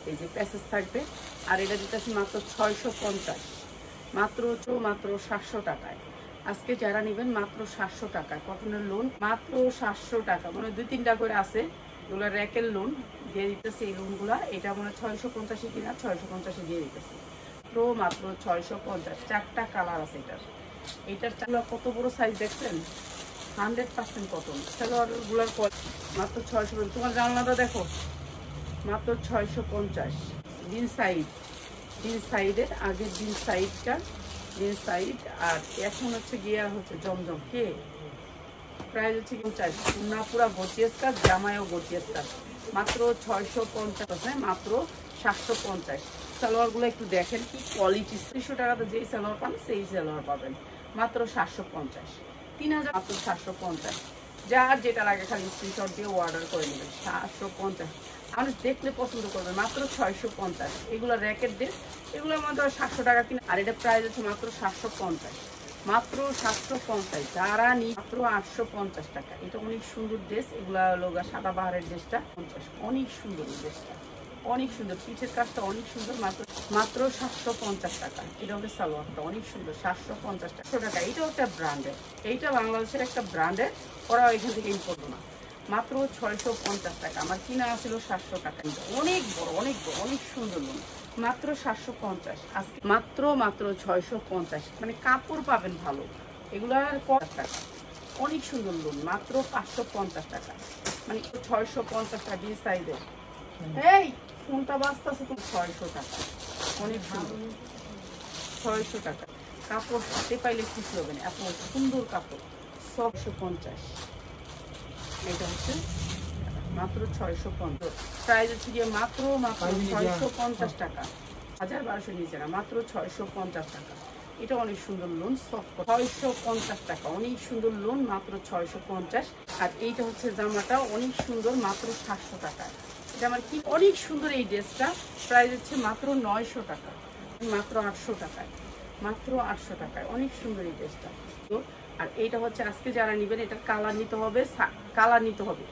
এই যে প্যাসেজ থাকবে। আর এটা দিতেছি মাত্র 650, মাত্র 700 টাকায়। আজকে যারা নেবেন মাত্র 700 টাকায় কটনের লোন, মাত্র 700 টাকা। মানে 2-3টা করে আছে, এগুলো র্যাকের লোন দিয়ে দিতেছে। এই লোনগুলা এটা মানে 650 কিনা 650 দিয়ে দিতেছে। মাত্র 650, 4টা কালার আছে এটার। এটার চালু কত বড় সাইজ দেখছেন, 100% কটন। সালোয়ারগুলোর মাত্র 650। তোমার জানলাটা দেখো, মাত্র 650। দিন সাইডের আগের দিন সাইডটা, দিন সাইড। আর এখন হচ্ছে গিয়া হচ্ছে জমজম কে প্রাইস হচ্ছে 50। না পুরা গর্জিয়াস কাজ, জামায়ও গর্জিয়াস কাজ। মাত্র 650, মাত্র 750। সালোয়ারগুলো একটু দেখেন কি কোয়ালিটি। 300 টাকাতে যেই সালোয়ার পান সেই সালোয়ার পাবেন মাত্র 750। 3000 মাত্র 750। যার যেটা লাগে খালি স্ক্রিনশট দিয়ে অর্ডার করে নেবেন। 750 মানুষ দেখলে পছন্দ করবে। মাত্র 650। এগুলো র্যাকেট ড্রেস, এগুলোর মধ্যে 700 টাকা কিনে। আর এটা প্রাইস আছে মাত্র 750, মাত্র 750। যারা নিয়ে মাত্র 850 টাকা। এটা অনেক সুন্দর ড্রেস। এগুলা হলো সাদা বাহারের ড্রেসটা 50। অনেক সুন্দর ড্রেসটা, অনেক সুন্দর। পিছের কাজটা অনেক সুন্দর। মাত্র 750 টাকা। এটা হচ্ছে সালোয়ারটা অনেক সুন্দর। 750 টাকা। এইটাও একটা ব্র্যান্ডের, এইটা বাংলাদেশের একটা ব্র্যান্ডের। ওরা এখান থেকে ইম্পোর্ট না। মাত্র 650 টাকা। আমার কিনা ছিল 700 টাকা। অনেক বড়, অনেক বড়, অনেক সুন্দর লোন। মাত্র 750। আজকে মাত্র 650। মানে কাপড় পাবেন ভালো। এগুলার 50 টাকা। অনেক সুন্দর লোন। মাত্র 550 টাকা। মানে 650 টাকা বি সাইজের। এই ফোনটা বাঁচতেছে তো 600 টাকা। অনেক সুন্দর। 600 টাকা। কাপড় হাতে পাইলে খুশি হবেন, এত সুন্দর কাপড়। 650। এটা হচ্ছে মাত্র 650। প্রাইস হচ্ছে গিয়ে মাত্র 650 টাকা। 1000-1200 নিচে না, মাত্র 650 টাকা। এটা অনেক সুন্দর লোন, সফট 650 টাকা। অনেক সুন্দর লোন, মাত্র 650। আর এইটা হচ্ছে জামাটা অনেক সুন্দর, মাত্র 700 টাকা। এটা আমার কি অনেক সুন্দর। এই ড্রেসটা প্রাইস হচ্ছে মাত্র 900 টাকা, মাত্র 800 টাকায়, মাত্র 800 টাকায়। অনেক সুন্দর এই ড্রেসটা। আর এইটা হচ্ছে আজকে যারা নেবেন, এটার কালার নিতে হবে,